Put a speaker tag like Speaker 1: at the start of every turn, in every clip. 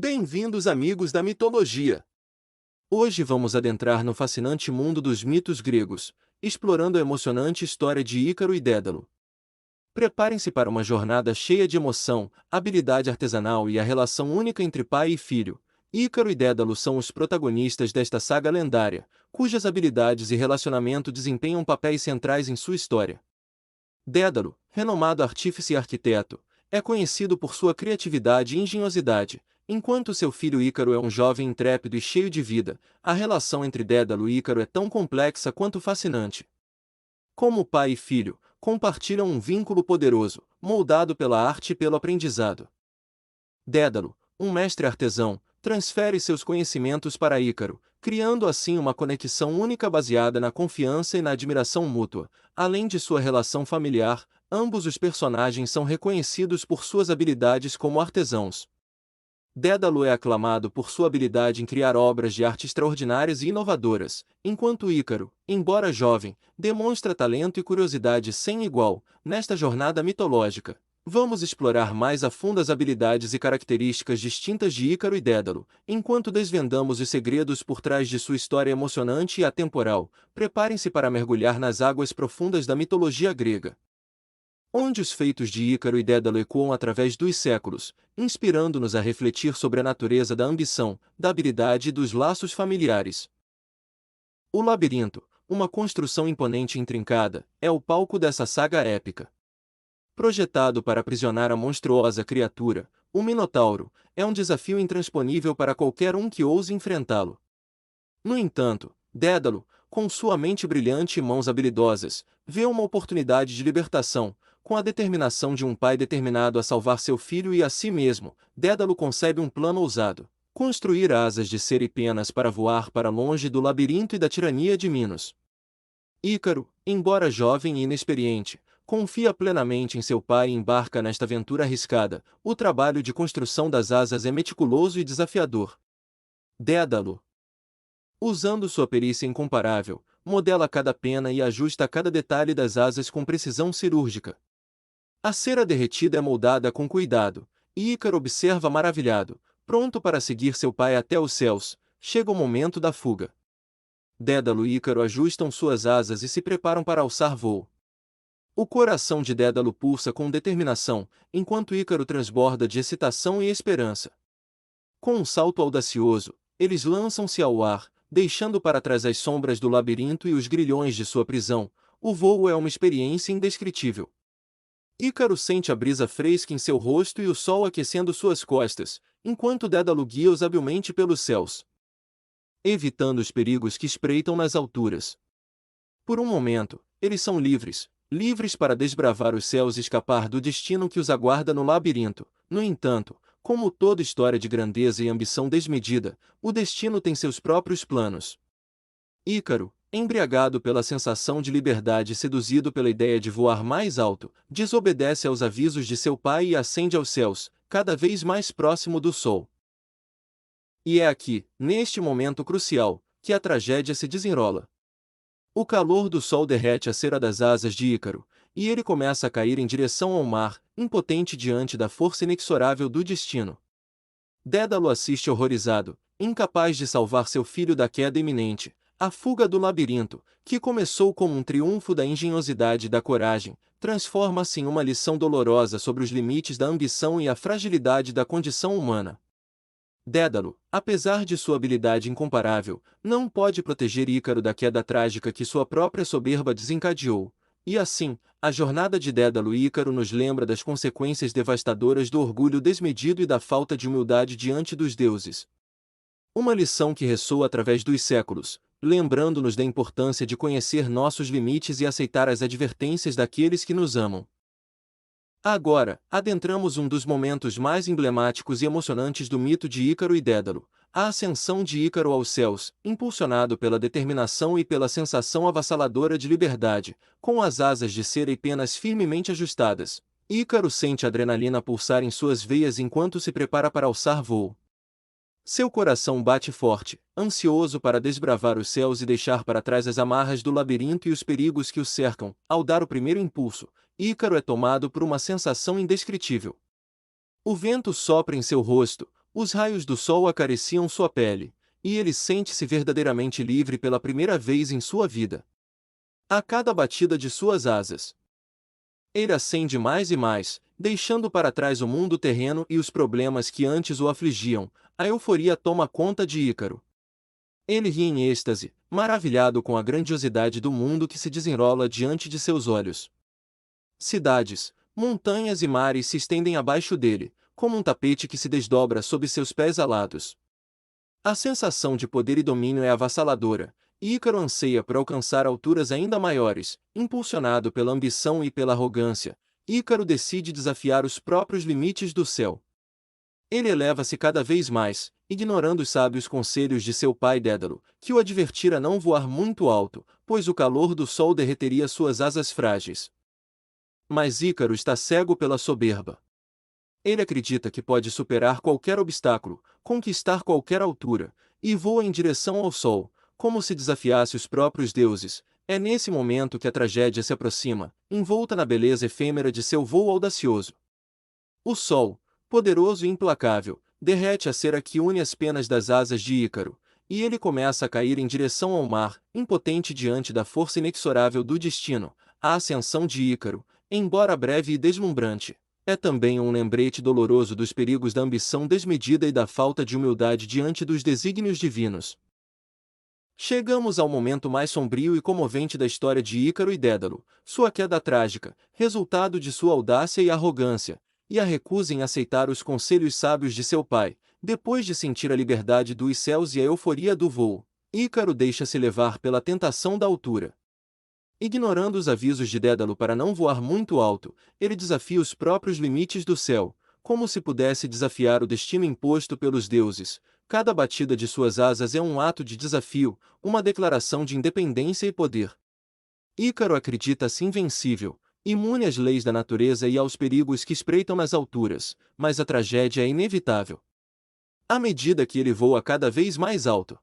Speaker 1: Bem-vindos, amigos da mitologia! Hoje vamos adentrar no fascinante mundo dos mitos gregos, explorando a emocionante história de Ícaro e Dédalo. Preparem-se para uma jornada cheia de emoção, habilidade artesanal e a relação única entre pai e filho. Ícaro e Dédalo são os protagonistas desta saga lendária, cujas habilidades e relacionamento desempenham papéis centrais em sua história. Dédalo, renomado artífice e arquiteto, é conhecido por sua criatividade e engenhosidade. Enquanto seu filho Ícaro é um jovem intrépido e cheio de vida, a relação entre Dédalo e Ícaro é tão complexa quanto fascinante. Como pai e filho, compartilham um vínculo poderoso, moldado pela arte e pelo aprendizado. Dédalo, um mestre artesão, transfere seus conhecimentos para Ícaro, criando assim uma conexão única baseada na confiança e na admiração mútua. Além de sua relação familiar, ambos os personagens são reconhecidos por suas habilidades como artesãos. Dédalo é aclamado por sua habilidade em criar obras de arte extraordinárias e inovadoras, enquanto Ícaro, embora jovem, demonstra talento e curiosidade sem igual. Nesta jornada mitológica, vamos explorar mais a fundo as habilidades e características distintas de Ícaro e Dédalo, enquanto desvendamos os segredos por trás de sua história emocionante e atemporal. Preparem-se para mergulhar nas águas profundas da mitologia grega, onde os feitos de Ícaro e Dédalo ecoam através dos séculos, inspirando-nos a refletir sobre a natureza da ambição, da habilidade e dos laços familiares. O labirinto, uma construção imponente e intrincada, é o palco dessa saga épica. Projetado para aprisionar a monstruosa criatura, o Minotauro, é um desafio intransponível para qualquer um que ouse enfrentá-lo. No entanto, Dédalo, com sua mente brilhante e mãos habilidosas, vê uma oportunidade de libertação. Com a determinação de um pai determinado a salvar seu filho e a si mesmo, Dédalo concebe um plano ousado: construir asas de cera e penas para voar para longe do labirinto e da tirania de Minos. Ícaro, embora jovem e inexperiente, confia plenamente em seu pai e embarca nesta aventura arriscada. O trabalho de construção das asas é meticuloso e desafiador. Dédalo, usando sua perícia incomparável, modela cada pena e ajusta cada detalhe das asas com precisão cirúrgica. A cera derretida é moldada com cuidado, e Ícaro observa maravilhado, pronto para seguir seu pai até os céus. Chega o momento da fuga. Dédalo e Ícaro ajustam suas asas e se preparam para alçar voo. O coração de Dédalo pulsa com determinação, enquanto Ícaro transborda de excitação e esperança. Com um salto audacioso, eles lançam-se ao ar, deixando para trás as sombras do labirinto e os grilhões de sua prisão. O voo é uma experiência indescritível. Ícaro sente a brisa fresca em seu rosto e o sol aquecendo suas costas, enquanto Dédalo guia-os habilmente pelos céus, evitando os perigos que espreitam nas alturas. Por um momento, eles são livres, livres para desbravar os céus e escapar do destino que os aguarda no labirinto. No entanto, como toda história de grandeza e ambição desmedida, o destino tem seus próprios planos. Ícaro, embriagado pela sensação de liberdade e seduzido pela ideia de voar mais alto, desobedece aos avisos de seu pai e ascende aos céus, cada vez mais próximo do sol. E é aqui, neste momento crucial, que a tragédia se desenrola. O calor do sol derrete a cera das asas de Ícaro, e ele começa a cair em direção ao mar, impotente diante da força inexorável do destino. Dédalo assiste horrorizado, incapaz de salvar seu filho da queda iminente. A fuga do labirinto, que começou como um triunfo da engenhosidade e da coragem, transforma-se em uma lição dolorosa sobre os limites da ambição e a fragilidade da condição humana. Dédalo, apesar de sua habilidade incomparável, não pode proteger Ícaro da queda trágica que sua própria soberba desencadeou. E assim, a jornada de Dédalo e Ícaro nos lembra das consequências devastadoras do orgulho desmedido e da falta de humildade diante dos deuses. Uma lição que ressoa através dos séculos, lembrando-nos da importância de conhecer nossos limites e aceitar as advertências daqueles que nos amam. Agora, adentramos um dos momentos mais emblemáticos e emocionantes do mito de Ícaro e Dédalo, a ascensão de Ícaro aos céus, impulsionado pela determinação e pela sensação avassaladora de liberdade. Com as asas de cera e penas firmemente ajustadas, Ícaro sente a adrenalina pulsar em suas veias enquanto se prepara para alçar voo. Seu coração bate forte, ansioso para desbravar os céus e deixar para trás as amarras do labirinto e os perigos que o cercam. Ao dar o primeiro impulso, Ícaro é tomado por uma sensação indescritível. O vento sopra em seu rosto, Os raios do sol acariciam sua pele, e ele sente-se verdadeiramente livre pela primeira vez em sua vida. A cada batida de suas asas, ele ascende mais e mais, deixando para trás o mundo terreno e os problemas que antes o afligiam. A euforia toma conta de Ícaro. Ele ri em êxtase, maravilhado com a grandiosidade do mundo que se desenrola diante de seus olhos. Cidades, montanhas e mares se estendem abaixo dele, como um tapete que se desdobra sob seus pés alados. A sensação de poder e domínio é avassaladora, e Ícaro anseia por alcançar alturas ainda maiores, impulsionado pela ambição e pela arrogância. Ícaro decide desafiar os próprios limites do céu. Ele eleva-se cada vez mais, ignorando os sábios conselhos de seu pai Dédalo, que o advertira a não voar muito alto, pois o calor do sol derreteria suas asas frágeis. Mas Ícaro está cego pela soberba. Ele acredita que pode superar qualquer obstáculo, conquistar qualquer altura, e voa em direção ao sol, como se desafiasse os próprios deuses. É nesse momento que a tragédia se aproxima, envolta na beleza efêmera de seu voo audacioso. O sol, poderoso e implacável, derrete a cera que une as penas das asas de Ícaro, e ele começa a cair em direção ao mar, impotente diante da força inexorável do destino. A ascensão de Ícaro, embora breve e deslumbrante, é também um lembrete doloroso dos perigos da ambição desmedida e da falta de humildade diante dos desígnios divinos. Chegamos ao momento mais sombrio e comovente da história de Ícaro e Dédalo, sua queda trágica, resultado de sua audácia e arrogância, e a recusa em aceitar os conselhos sábios de seu pai. Depois de sentir a liberdade dos céus e a euforia do voo, Ícaro deixa-se levar pela tentação da altura. Ignorando os avisos de Dédalo para não voar muito alto, ele desafia os próprios limites do céu, como se pudesse desafiar o destino imposto pelos deuses. Cada batida de suas asas é um ato de desafio, uma declaração de independência e poder. Ícaro acredita-se invencível, imune às leis da natureza e aos perigos que espreitam nas alturas, mas a tragédia é inevitável. À medida que ele voa cada vez mais alto,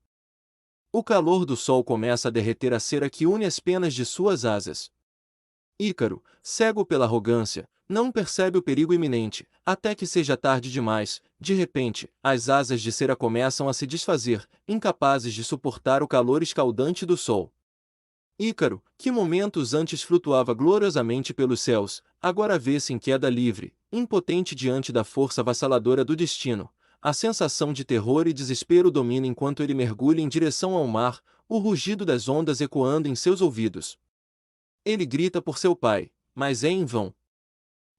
Speaker 1: o calor do sol começa a derreter a cera que une as penas de suas asas. Ícaro, cego pela arrogância, não percebe o perigo iminente, até que seja tarde demais. De repente, as asas de cera começam a se desfazer, incapazes de suportar o calor escaldante do sol. Ícaro, que momentos antes flutuava gloriosamente pelos céus, agora vê-se em queda livre, impotente diante da força avassaladora do destino. A sensação de terror e desespero domina enquanto ele mergulha em direção ao mar, o rugido das ondas ecoando em seus ouvidos. Ele grita por seu pai, mas é em vão.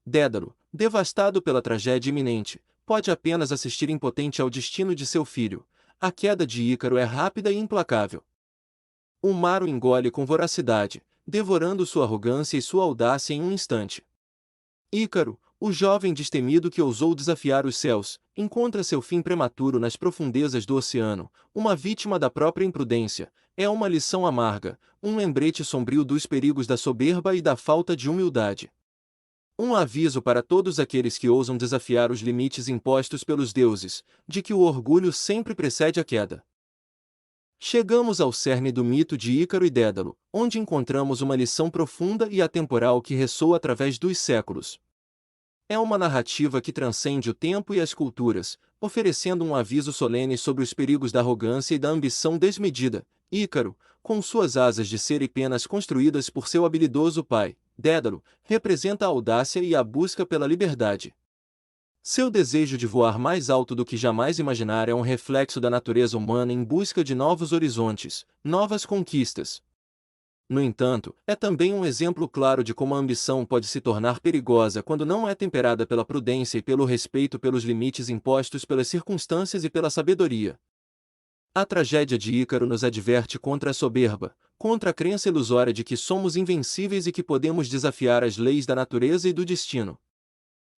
Speaker 1: Dédalo, devastado pela tragédia iminente, pode apenas assistir impotente ao destino de seu filho. A queda de Ícaro é rápida e implacável. O mar o engole com voracidade, devorando sua arrogância e sua audácia em um instante. Ícaro, o jovem destemido que ousou desafiar os céus, encontra seu fim prematuro nas profundezas do oceano, uma vítima da própria imprudência. É uma lição amarga, um lembrete sombrio dos perigos da soberba e da falta de humildade. Um aviso para todos aqueles que ousam desafiar os limites impostos pelos deuses, de que o orgulho sempre precede a queda. Chegamos ao cerne do mito de Ícaro e Dédalo, onde encontramos uma lição profunda e atemporal que ressoa através dos séculos. É uma narrativa que transcende o tempo e as culturas, oferecendo um aviso solene sobre os perigos da arrogância e da ambição desmedida. Ícaro, com suas asas de cera e penas construídas por seu habilidoso pai, Dédalo, representa a audácia e a busca pela liberdade. Seu desejo de voar mais alto do que jamais imaginar é um reflexo da natureza humana em busca de novos horizontes, novas conquistas. No entanto, é também um exemplo claro de como a ambição pode se tornar perigosa quando não é temperada pela prudência e pelo respeito pelos limites impostos pelas circunstâncias e pela sabedoria. A tragédia de Ícaro nos adverte contra a soberba, contra a crença ilusória de que somos invencíveis e que podemos desafiar as leis da natureza e do destino.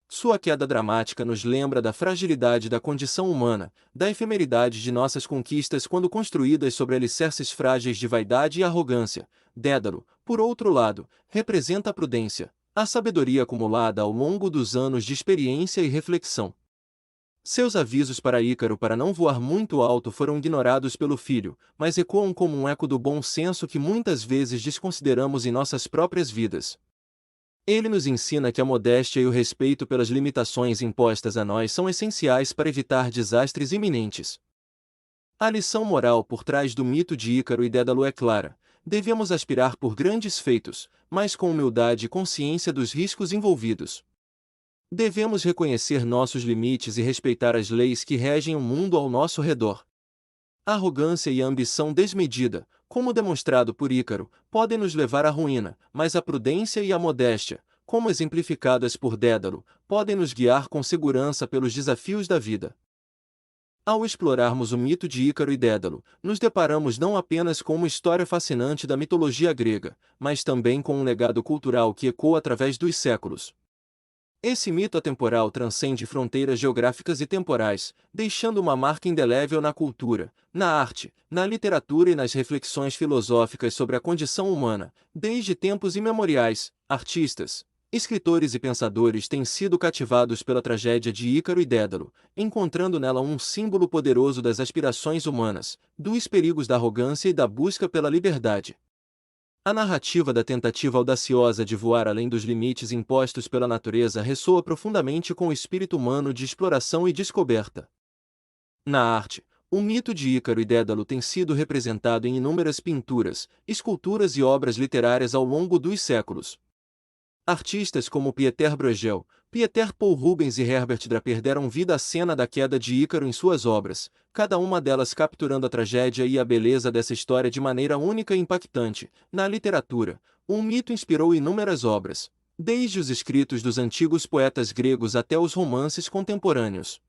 Speaker 1: Sua queda dramática nos lembra da fragilidade da condição humana, da efemeridade de nossas conquistas quando construídas sobre alicerces frágeis de vaidade e arrogância. Dédalo, por outro lado, representa a prudência, a sabedoria acumulada ao longo dos anos de experiência e reflexão. Seus avisos para Ícaro para não voar muito alto foram ignorados pelo filho, mas ecoam como um eco do bom senso que muitas vezes desconsideramos em nossas próprias vidas. Ele nos ensina que a modéstia e o respeito pelas limitações impostas a nós são essenciais para evitar desastres iminentes. A lição moral por trás do mito de Ícaro e Dédalo é clara: devemos aspirar por grandes feitos, mas com humildade e consciência dos riscos envolvidos. Devemos reconhecer nossos limites e respeitar as leis que regem o mundo ao nosso redor. A arrogância e a ambição desmedida, como demonstrado por Ícaro, podem nos levar à ruína, mas a prudência e a modéstia, como exemplificadas por Dédalo, podem nos guiar com segurança pelos desafios da vida. Ao explorarmos o mito de Ícaro e Dédalo, nos deparamos não apenas com uma história fascinante da mitologia grega, mas também com um legado cultural que ecoa através dos séculos. Esse mito atemporal transcende fronteiras geográficas e temporais, deixando uma marca indelével na cultura, na arte, na literatura e nas reflexões filosóficas sobre a condição humana. Desde tempos imemoriais, artistas, escritores e pensadores têm sido cativados pela tragédia de Ícaro e Dédalo, encontrando nela um símbolo poderoso das aspirações humanas, dos perigos da arrogância e da busca pela liberdade. A narrativa da tentativa audaciosa de voar além dos limites impostos pela natureza ressoa profundamente com o espírito humano de exploração e descoberta. Na arte, o mito de Ícaro e Dédalo tem sido representado em inúmeras pinturas, esculturas e obras literárias ao longo dos séculos. Artistas como Pieter Bruegel, Pieter Paul Rubens e Herbert Draper deram vida à cena da queda de Ícaro em suas obras, cada uma delas capturando a tragédia e a beleza dessa história de maneira única e impactante. Na literatura, o mito inspirou inúmeras obras, desde os escritos dos antigos poetas gregos até os romances contemporâneos.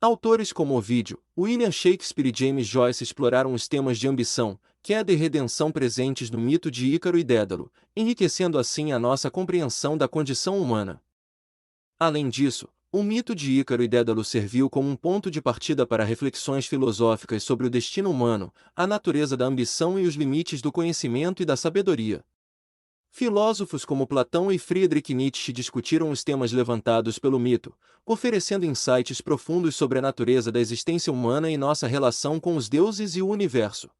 Speaker 1: Autores como Ovídio, William Shakespeare e James Joyce exploraram os temas de ambição, queda e redenção presentes no mito de Ícaro e Dédalo, enriquecendo assim a nossa compreensão da condição humana. Além disso, o mito de Ícaro e Dédalo serviu como um ponto de partida para reflexões filosóficas sobre o destino humano, a natureza da ambição e os limites do conhecimento e da sabedoria. Filósofos como Platão e Friedrich Nietzsche discutiram os temas levantados pelo mito, oferecendo insights profundos sobre a natureza da existência humana e nossa relação com os deuses e o universo.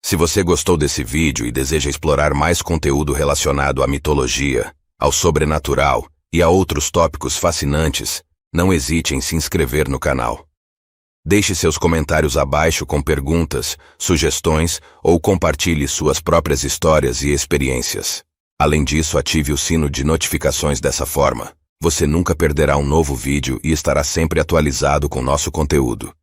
Speaker 2: Se você gostou desse vídeo e deseja explorar mais conteúdo relacionado à mitologia, ao sobrenatural e a outros tópicos fascinantes, não hesite em se inscrever no canal. Deixe seus comentários abaixo com perguntas, sugestões ou compartilhe suas próprias histórias e experiências. Além disso, ative o sino de notificações dessa forma. Você nunca perderá um novo vídeo e estará sempre atualizado com nosso conteúdo.